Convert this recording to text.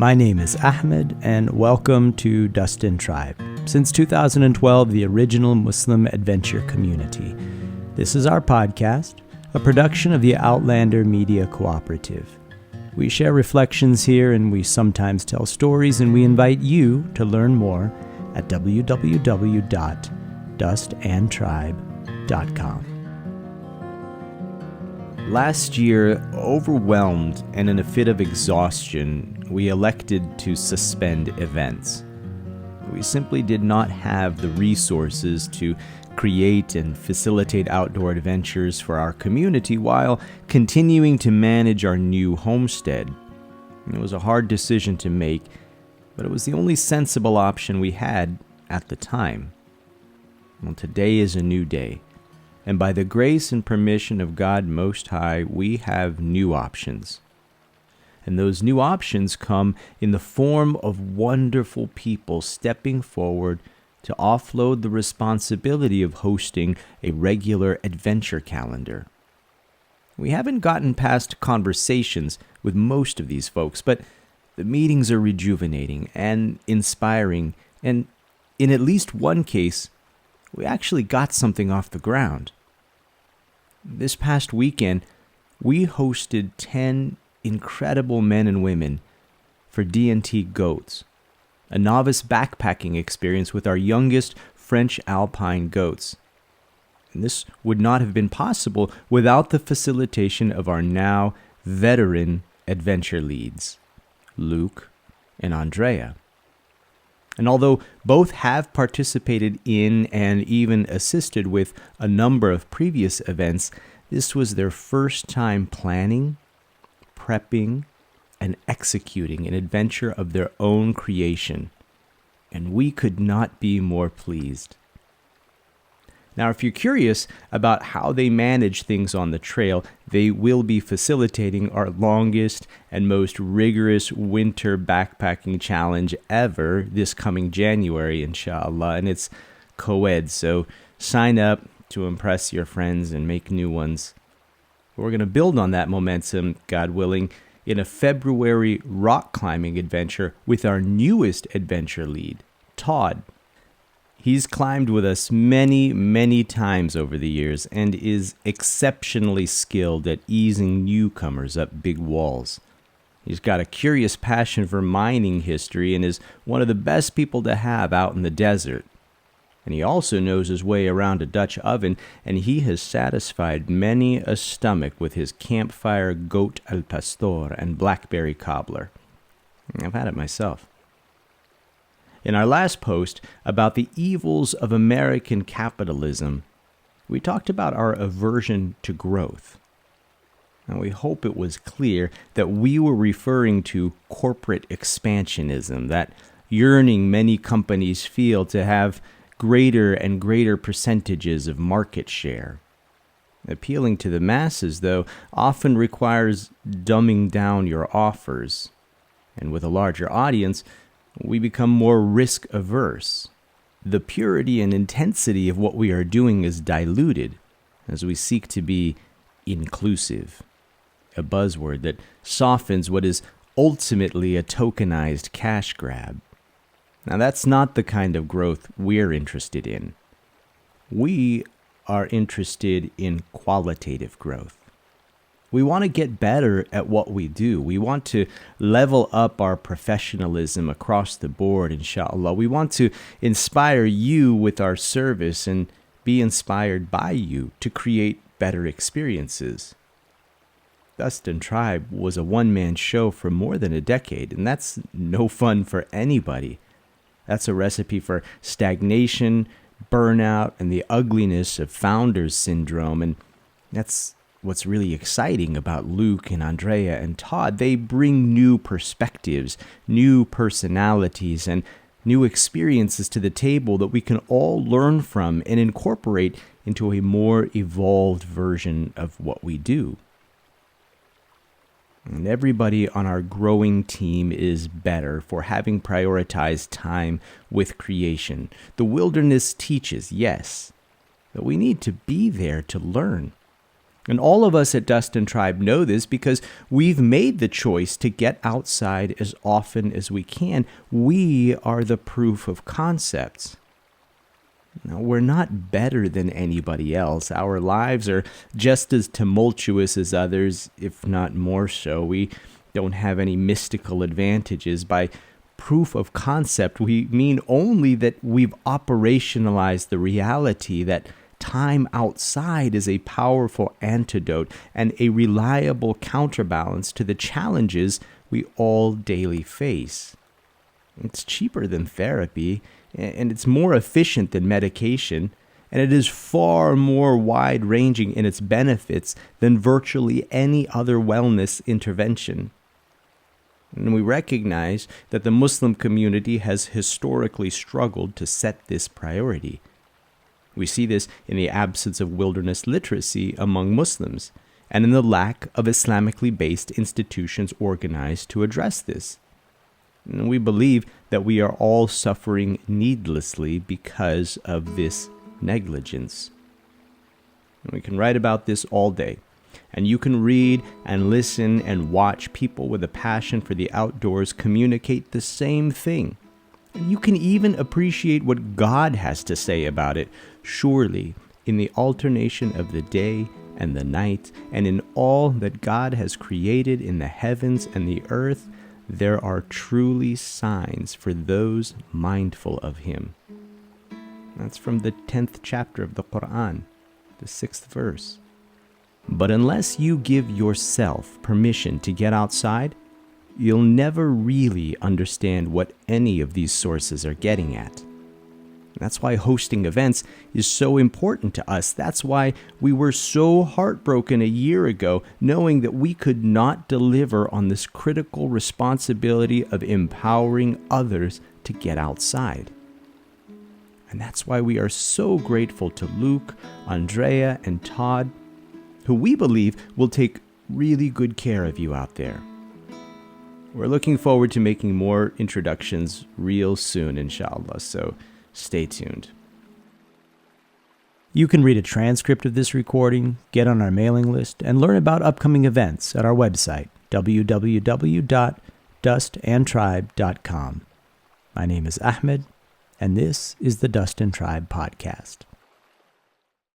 My name is Ahmed, and welcome to Dust and Tribe. Since 2012, the original Muslim adventure community. This is our podcast, a production of the Outlander Media Cooperative. We share reflections here, and we sometimes tell stories, and we invite you to learn more at www.dustandtribe.com. Last year, overwhelmed and in a fit of exhaustion, we elected to suspend events. We simply did not have the resources to create and facilitate outdoor adventures for our community while continuing to manage our new homestead. It was a hard decision to make, but it was the only sensible option we had at the time. Well, today is a new day. And by the grace and permission of God Most High, we have new options. And those new options come in the form of wonderful people stepping forward to offload the responsibility of hosting a regular adventure calendar. We haven't gotten past conversations with most of these folks, but the meetings are rejuvenating and inspiring, and in at least one case, we actually got something off the ground. This past weekend, we hosted 10 incredible men and women for D&T Goats, a novice backpacking experience with our youngest French alpine goats. And this would not have been possible without the facilitation of our now veteran adventure leads, Luke and Andrea. And although both have participated in and even assisted with a number of previous events, this was their first time planning, prepping, and executing an adventure of their own creation. And we could not be more pleased. Now, if you're curious about how they manage things on the trail, they will be facilitating our longest and most rigorous winter backpacking challenge ever this coming January, inshallah, and it's co-ed, so sign up to impress your friends and make new ones. We're going to build on that momentum, God willing, in a February rock climbing adventure with our newest adventure lead, Todd. He's climbed with us many, many times over the years and is exceptionally skilled at easing newcomers up big walls. He's got a curious passion for mining history and is one of the best people to have out in the desert. And he also knows his way around a Dutch oven, and he has satisfied many a stomach with his campfire goat al pastor and blackberry cobbler. I've had it myself. In our last post about the evils of American capitalism, we talked about our aversion to growth. And we hope it was clear that we were referring to corporate expansionism, that yearning many companies feel to have greater and greater percentages of market share. Appealing to the masses, though, often requires dumbing down your offers. And with a larger audience, we become more risk-averse. The purity and intensity of what we are doing is diluted as we seek to be inclusive, a buzzword that softens what is ultimately a tokenized cash grab. Now, that's not the kind of growth we're interested in. We are interested in qualitative growth. We want to get better at what we do. We want to level up our professionalism across the board, inshallah. We want to inspire you with our service and be inspired by you to create better experiences. Dust and Tribe was a one-man show for more than a decade, and that's no fun for anybody. That's a recipe for stagnation, burnout, and the ugliness of founder's syndrome, and that's what's really exciting about Luke and Andrea and Todd. They bring new perspectives, new personalities, and new experiences to the table that we can all learn from and incorporate into a more evolved version of what we do. And everybody on our growing team is better for having prioritized time with creation. The wilderness teaches, yes, but we need to be there to learn. And all of us at Dust and Tribe know this because we've made the choice to get outside as often as we can. We are the proof of concepts. Now, we're not better than anybody else. Our lives are just as tumultuous as others, if not more so. We don't have any mystical advantages. By proof of concept, we mean only that we've operationalized the reality that time outside is a powerful antidote and a reliable counterbalance to the challenges we all daily face. It's cheaper than therapy, and it's more efficient than medication, and it is far more wide-ranging in its benefits than virtually any other wellness intervention. And we recognize that the Muslim community has historically struggled to set this priority. We see this in the absence of wilderness literacy among Muslims, and in the lack of Islamically based institutions organized to address this. And we believe that we are all suffering needlessly because of this negligence. And we can write about this all day, and you can read and listen and watch people with a passion for the outdoors communicate the same thing. And you can even appreciate what God has to say about it. Surely, in the alternation of the day and the night, and in all that God has created in the heavens and the earth, there are truly signs for those mindful of Him. That's from the 10th chapter of the Quran, the 6th verse. But unless you give yourself permission to get outside, you'll never really understand what any of these sources are getting at. That's why hosting events is so important to us. That's why we were so heartbroken a year ago, knowing that we could not deliver on this critical responsibility of empowering others to get outside. And that's why we are so grateful to Luke, Andrea, and Todd, who we believe will take really good care of you out there. We're looking forward to making more introductions real soon, inshallah, so stay tuned. You can read a transcript of this recording, get on our mailing list, and learn about upcoming events at our website, www.dustandtribe.com. My name is Ahmed, and this is the Dust and Tribe Podcast.